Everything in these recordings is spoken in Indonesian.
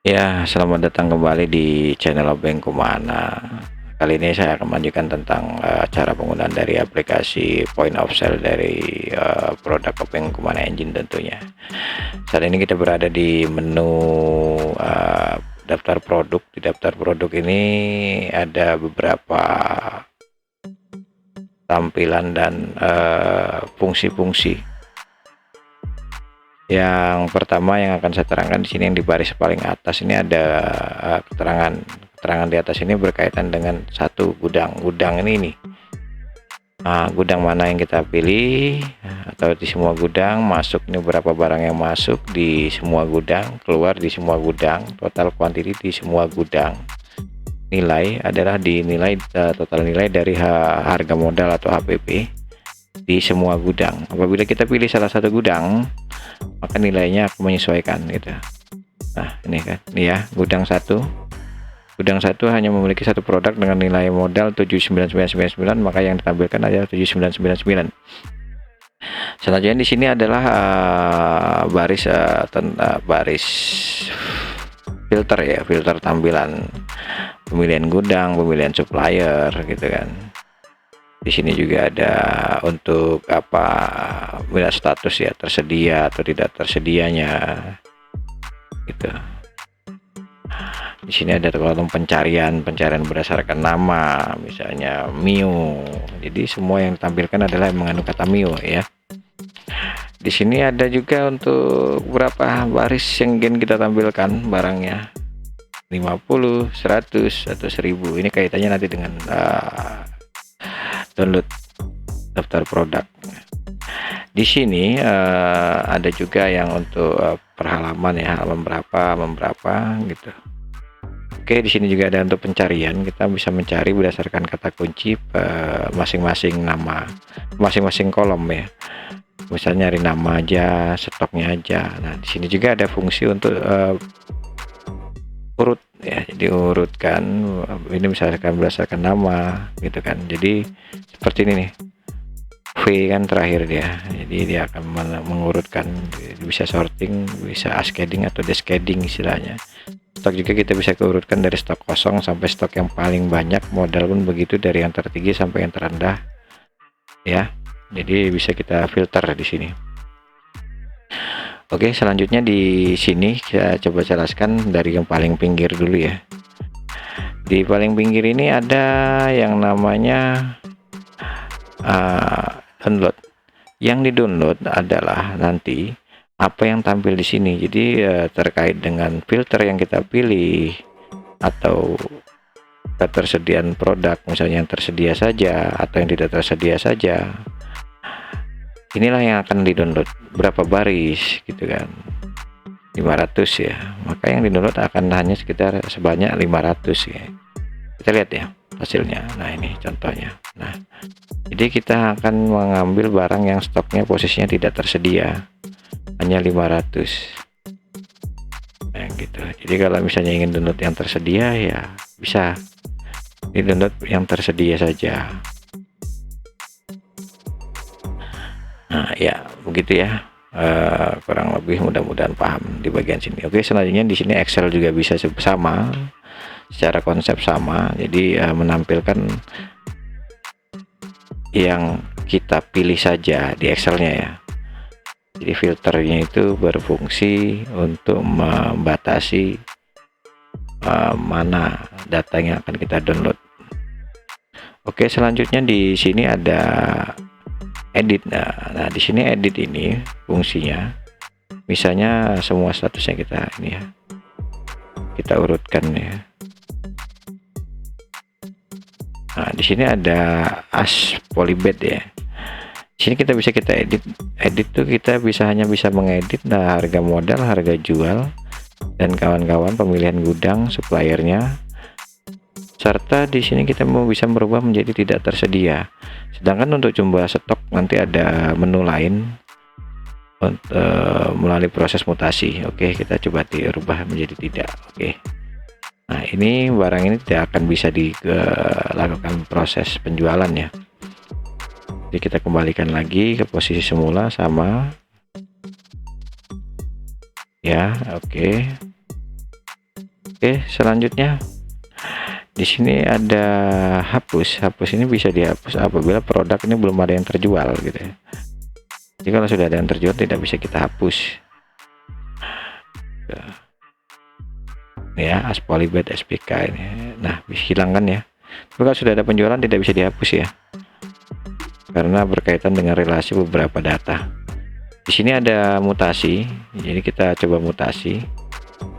Ya, selamat datang kembali di channel Obeng Kumana. Kali ini saya akan menunjukkan tentang cara penggunaan dari aplikasi Point of Sale dari produk Obeng Kumana Engine tentunya. Saat ini kita berada di menu daftar produk. Di daftar produk ini ada beberapa tampilan dan fungsi-fungsi. Yang pertama yang akan saya terangkan di sini, yang di baris paling atas ini ada keterangan di atas ini berkaitan dengan satu gudang ini nih. Gudang mana yang kita pilih, atau di semua gudang masuk ini berapa barang yang masuk di semua gudang, keluar di semua gudang, total quantity di semua gudang. Nilai adalah dinilai total nilai dari harga modal atau HPP di semua gudang. Apabila kita pilih salah satu gudang, maka nilainya akan menyesuaikan gitu. Nah, ini kan, ini ya, gudang satu hanya memiliki satu produk dengan nilai modal 79999, maka yang ditampilkan adalah 7999. Selanjutnya di sini adalah baris filter ya, filter tampilan, pemilihan gudang, pemilihan supplier gitu kan. Di sini juga ada untuk melihat status ya, tersedia atau tidak tersedianya gitu. Di sini ada kolom pencarian berdasarkan nama, misalnya Mio. Jadi semua yang ditampilkan adalah yang mengandung kata Mio ya. Di sini ada juga untuk berapa baris yang ingin kita tampilkan barangnya, 50, 100 atau 1000. Ini kaitannya nanti dengan download daftar produk. Di sini ada juga yang untuk per halaman ya, halaman berapa gitu. Oke, di sini juga ada untuk pencarian. Kita bisa mencari berdasarkan kata kunci masing-masing nama, masing-masing kolom ya. Misalnya nyari nama aja, stoknya aja. Nah, di sini juga ada fungsi untuk urut ya, jadi urutkan ini misalkan berdasarkan nama gitu kan. Jadi seperti ini nih, V kan terakhir dia, jadi dia akan mengurutkan, bisa sorting, bisa ascending atau descending istilahnya. Stok juga kita bisa keurutkan dari stok kosong sampai stok yang paling banyak, modal pun begitu, dari yang tertinggi sampai yang terendah ya. Jadi bisa kita filter di sini. Oke, selanjutnya di sini saya coba jelaskan dari yang paling pinggir dulu ya. Di paling pinggir ini ada yang namanya download. Yang di download adalah nanti apa yang tampil di sini. Jadi terkait dengan filter yang kita pilih atau ketersediaan produk, misalnya yang tersedia saja atau yang tidak tersedia saja, inilah yang akan di download, berapa baris gitu kan, 500 ya, maka yang di download akan hanya sekitar sebanyak 500 ya. Kita lihat ya hasilnya. Nah, ini contohnya. Nah, jadi kita akan mengambil barang yang stoknya posisinya tidak tersedia, hanya 500. Nah, gitu. Jadi kalau misalnya ingin download yang tersedia ya bisa di download yang tersedia saja. Nah, ya begitu ya. Kurang lebih, mudah-mudahan paham di bagian sini. Oke, selanjutnya di sini Excel juga bisa sama, secara konsep sama. Jadi menampilkan yang kita pilih saja di Excelnya ya. Jadi filternya itu berfungsi untuk membatasi mana data yang akan kita download. Oke, selanjutnya di sini ada edit. Nah, di sini edit ini fungsinya, misalnya semua statusnya kita ini ya, kita urutkan ya. Nah, di sini ada as polybed ya. Di sini kita bisa edit tuh, kita hanya bisa mengedit harga modal, harga jual, dan kawan-kawan, pemilihan gudang, suppliernya, serta di sini kita bisa merubah menjadi tidak tersedia. Sedangkan untuk jumlah stok nanti ada menu lain untuk melalui proses mutasi. Oke, kita coba dirubah menjadi tidak. Oke. Nah, ini barang ini tidak akan bisa dilakukan proses penjualan ya. Jadi kita kembalikan lagi ke posisi semula sama ya. Oke. Oke, selanjutnya di sini ada hapus. Hapus ini bisa dihapus apabila produk ini belum ada yang terjual gitu ya. Jadi kalau sudah ada yang terjual tidak bisa kita hapus. Ya, Aspolibet SPK ini. Nah, hilangkan ya. Kalau sudah ada penjualan tidak bisa dihapus ya. Karena berkaitan dengan relasi beberapa data. Di sini ada mutasi. Jadi kita coba mutasi.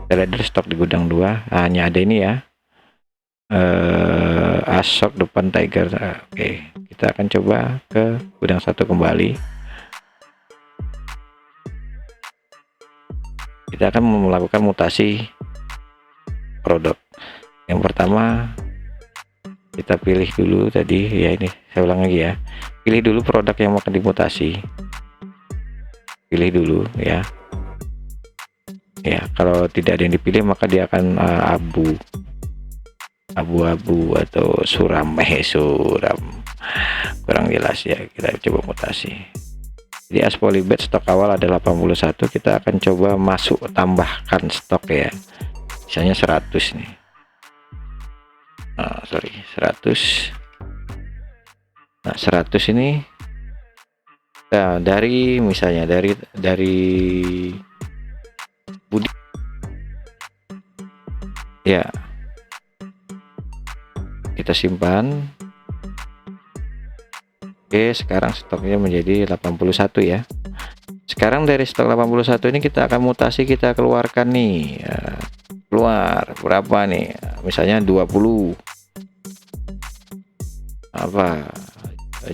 Kita lihat dulu stok di gudang 2. Hanya ada ini ya. Asok depan Tiger. Oke, kita akan coba ke gudang 1 kembali. Kita akan melakukan mutasi produk. Yang pertama kita pilih dulu tadi ya, ini saya ulang lagi ya, pilih dulu produk yang mau dimutasi, pilih dulu ya. Kalau tidak ada yang dipilih maka dia akan abu-abu atau suram, kurang jelas ya. Kita coba mutasi. Jadi Aspolibet stok awal ada 81, kita akan coba masuk tambahkan stok ya, misalnya 100 nih. 100. Nah, 100 ini dari misalnya dari Budi ya, kita simpan. Oke, sekarang stoknya menjadi 81 ya. Sekarang dari stok 81 ini kita akan mutasi, kita keluarkan nih keluar berapa nih, misalnya 20 apa,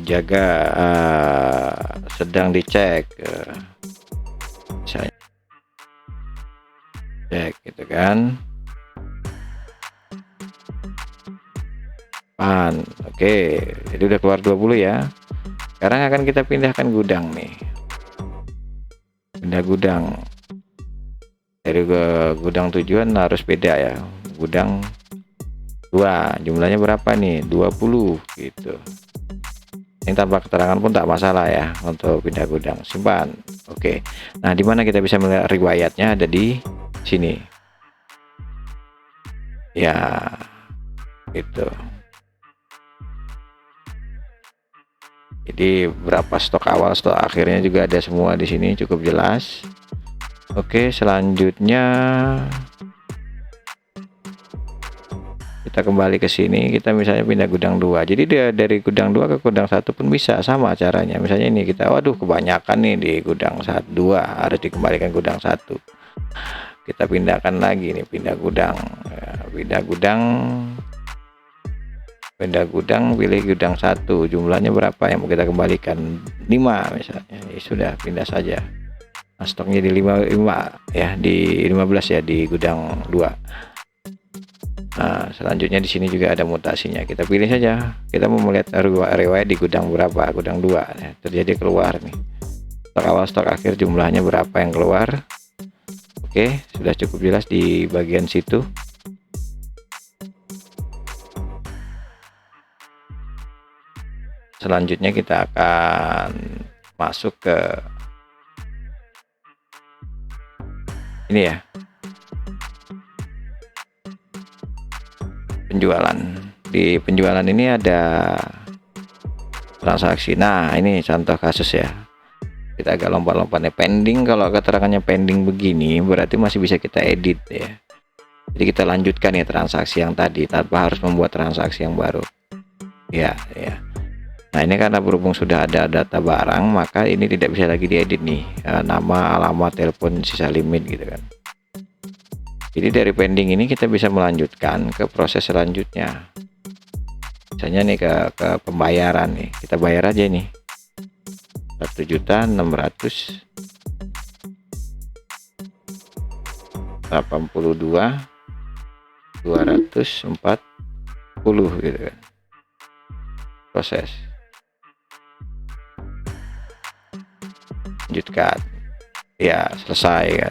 jaga sedang dicek misalnya, cek gitu kan. Oke, jadi udah keluar 20 ya. Sekarang akan kita pindahkan gudang nih, pindah gudang. Dari gudang tujuan harus beda ya, gudang 2 jumlahnya berapa nih, 20 gitu. Ini tanpa keterangan pun tak masalah ya untuk pindah gudang. Simpan. Oke, nah dimana kita bisa melihat riwayatnya, ada di sini ya, gitu. Jadi berapa stok awal, stok akhirnya juga ada semua di sini, cukup jelas. Oke, selanjutnya kita kembali ke sini, kita misalnya pindah gudang 2. Jadi dari gudang 2 ke gudang 1 pun bisa sama caranya. Misalnya ini kita, waduh kebanyakan nih di gudang 2, harus dikembalikan gudang 1. Kita pindahkan lagi nih, pindah gudang, pilih gudang 1, jumlahnya berapa yang mau kita kembalikan, 5 misalnya. Ya sudah, pindah saja. Nah, stoknya di 5 ya, di 15 ya di gudang 2. Nah, selanjutnya di sini juga ada mutasinya. Kita pilih saja. Kita mau melihat riwayat di gudang berapa, gudang 2 ya, terjadi keluar nih. Stok awal, stok akhir jumlahnya berapa yang keluar. Oke, sudah cukup jelas di bagian situ. Selanjutnya kita akan masuk ke ini ya, penjualan. Di penjualan ini ada transaksi. Nah, ini contoh kasus ya. Kita agak lompat-lompat nih, pending. Kalau keterangannya pending begini berarti masih bisa kita edit ya. Jadi kita lanjutkan ya transaksi yang tadi tanpa harus membuat transaksi yang baru ya. Nah, ini karena berhubung sudah ada data barang, maka ini tidak bisa lagi diedit nih, nama, alamat, telepon, sisa limit gitu kan. Jadi dari pending ini kita bisa melanjutkan ke proses selanjutnya. Misalnya nih ke pembayaran nih, kita bayar aja nih 1.682.240 gitu kan. Proses lanjutkan ya, selesai kan.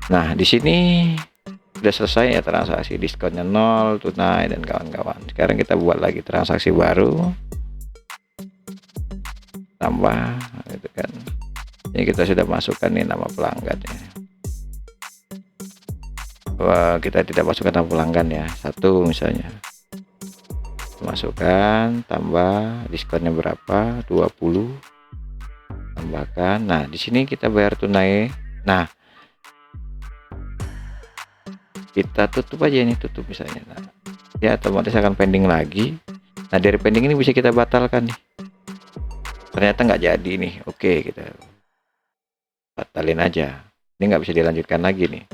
Nah, di sini sudah selesai ya transaksi, diskonnya 0, tunai dan kawan-kawan. Sekarang kita buat lagi transaksi baru, tambah gitu kan. Ini kita sudah masukkan nih nama pelanggan ya. kita tidak masukkan nama pelanggan ya, 1 misalnya, masukkan, tambah diskonnya berapa, 20, tambahkan. Nah di sini kita bayar tunai. Nah kita tutup aja ini, tutup misalnya. Nah ya otomatis akan pending lagi. Nah dari pending ini bisa kita batalkan nih, ternyata nggak jadi nih. Oke, kita batalin aja, ini nggak bisa dilanjutkan lagi nih.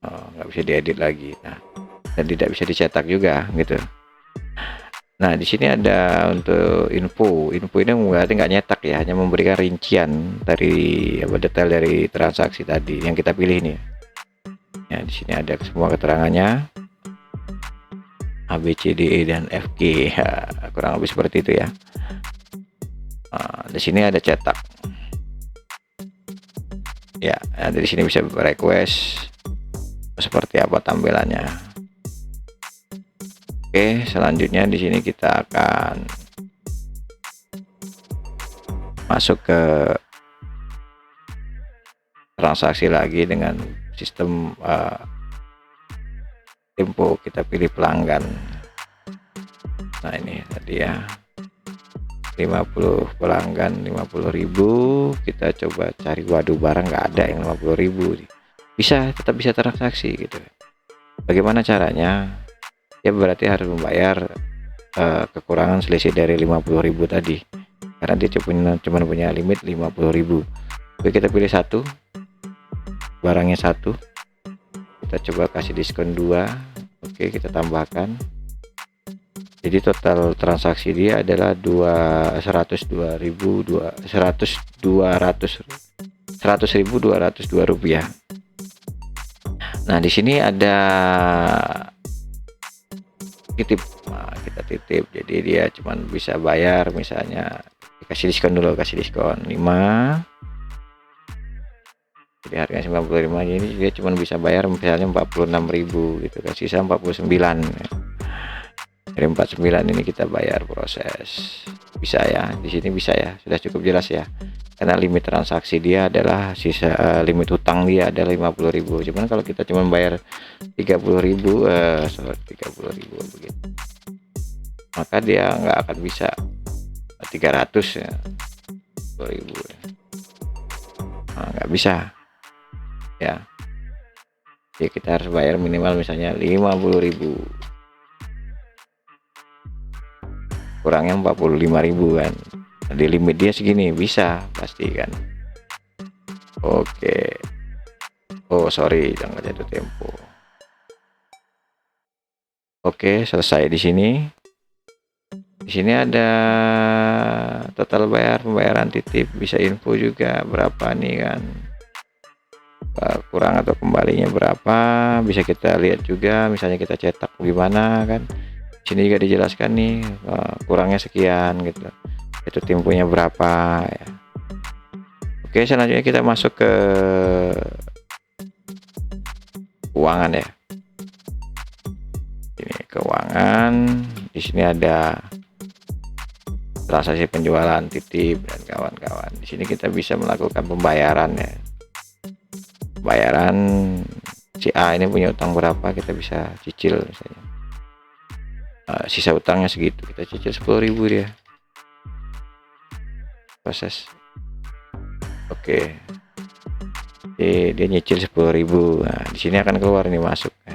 Nggak bisa diedit lagi. Nah dan tidak bisa dicetak juga gitu. Nah di sini ada untuk info ini berarti nggak nyetak ya, hanya memberikan rincian dari detail dari transaksi tadi yang kita pilih nih ya. Di sini ada semua keterangannya, A B C D E dan F G ya, kurang lebih seperti itu ya. Di sini ada cetak ya. Dari sini bisa request seperti apa tampilannya. Oke, selanjutnya di sini kita akan masuk ke transaksi lagi dengan sistem tempo. Kita pilih pelanggan. Nah ini tadi ya, 50 pelanggan 50.000. Kita coba cari, waduh barang nggak ada yang 50.000. Bisa, tetap bisa transaksi gitu. Bagaimana caranya? Ya berarti harus membayar kekurangan selisih dari 50.000 tadi, karena dia cuma punya limit 50.000. Oke, kita pilih 1, barangnya 1, kita coba kasih diskon 2. Oke, kita tambahkan. Jadi total transaksi dia adalah 100.202 rupiah. Nah di sini ada titip. Nah, kita titip, jadi dia cuman bisa bayar misalnya, kasih diskon dulu, kasih diskon 5, jadi harganya 95, jadi dia cuman bisa bayar misalnya 46.000 gitu, kasih sisa 49. Dari 49 ini kita bayar proses. Bisa ya, di sini bisa ya, sudah cukup jelas ya, karena limit transaksi dia adalah sisa limit hutang dia adalah 50.000. Cuman kalau kita cuma bayar 30.000 30.000 begitu, maka dia nggak akan bisa 300 ya, 10.000 ya. Nah, nggak bisa ya. Jadi kita harus bayar minimal misalnya 50.000, kurangnya 45.000 kan. Di limit dia segini, bisa pasti kan. Oke, oh sorry, jangan jatuh tempo. Oke, selesai. Di sini ada total pembayaran titip, bisa info juga berapa nih kan, kurang atau kembalinya berapa, bisa kita lihat juga. Misalnya kita cetak gimana kan, sini juga dijelaskan nih, kurangnya sekian gitu, itu temponya berapa ya. Oke, selanjutnya kita masuk ke keuangan ya. Ini keuangan, di sini ada transaksi penjualan, titip dan kawan-kawan. Di sini kita bisa melakukan pembayaran ya. Bayaran si A ini punya utang berapa, kita bisa cicil misalnya. Sisa utangnya segitu, kita cicil 10.000 dia. Proses. Oke. Dia nyicil 10.000. Nah, di sini akan keluar ini masuk ya.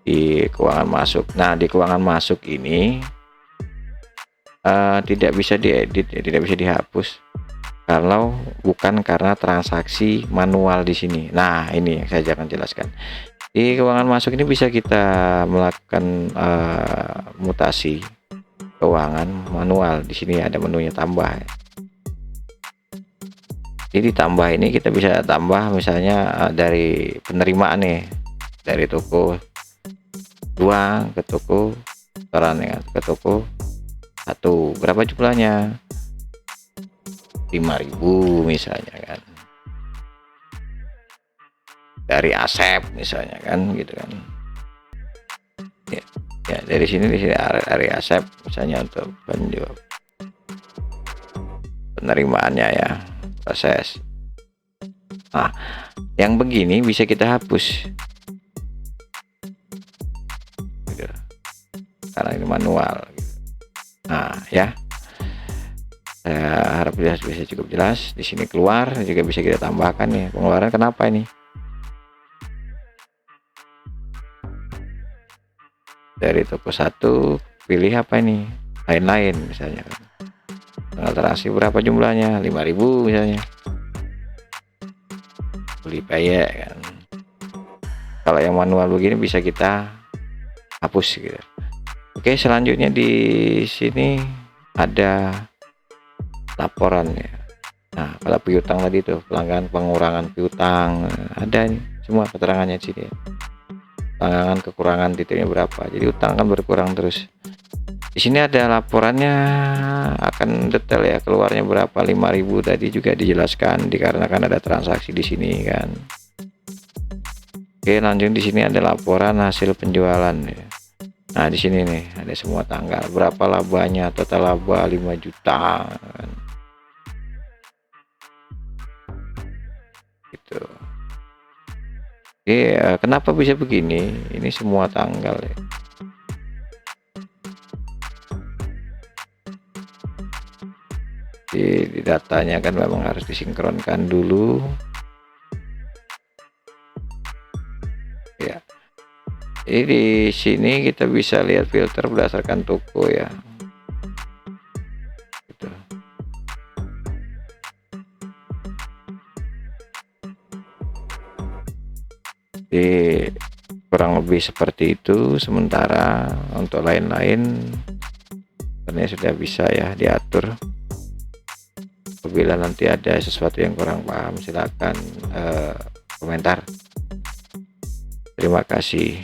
Di keuangan masuk. Nah, di keuangan masuk ini tidak bisa diedit ya, tidak bisa dihapus kalau bukan karena transaksi manual di sini. Nah, ini yang saya akan jelaskan. Di keuangan masuk ini bisa kita melakukan mutasi keuangan manual. Di sini ada menunya tambah. Jadi tambah ini kita bisa tambah misalnya dari penerimaan nih, dari toko 2 ke toko restoran ya, ke toko 1, berapa jumlahnya, 5.000 misalnya kan, dari Asep misalnya kan gitu kan ya, dari sini dari Asep misalnya untuk penerimaannya ya, proses. Nah, yang begini bisa kita hapus gitu, karena ini manual gitu. Nah ya, saya harap bisa cukup jelas. Di sini keluar juga bisa kita tambahkan nih pengeluaran. Kenapa ini? Dari toko satu pilih apa ini, lain-lain misalnya. Tanggal transaksi berapa jumlahnya, 5.000 misalnya, beli payek kan. Kalau yang manual begini bisa kita hapus gitu. Oke, selanjutnya di sini ada laporan ya. Nah, kalau piutang tadi tuh pelanggan, pengurangan piutang, ada nih semua keterangannya di sini ya. Pelanggan kekurangan titiknya berapa, jadi utang kan berkurang terus. Di sini ada laporannya, akan detail ya, keluarnya berapa, 5.000 tadi juga dijelaskan dikarenakan ada transaksi di sini kan. Oke, lanjut di sini ada laporan hasil penjualan ya. Nah, di sini nih ada semua tanggal, berapa labanya, total laba 5 juta kan. Gitu. Oke, kenapa bisa begini? Ini semua tanggal ya. Di datanya kan memang harus disinkronkan dulu ya. Jadi di sini kita bisa lihat filter berdasarkan toko ya gitu. Jadi kurang lebih seperti itu. Sementara untuk lain-lain sebenarnya sudah bisa ya diatur. Apabila nanti ada sesuatu yang kurang paham, silakan komentar. Terima kasih.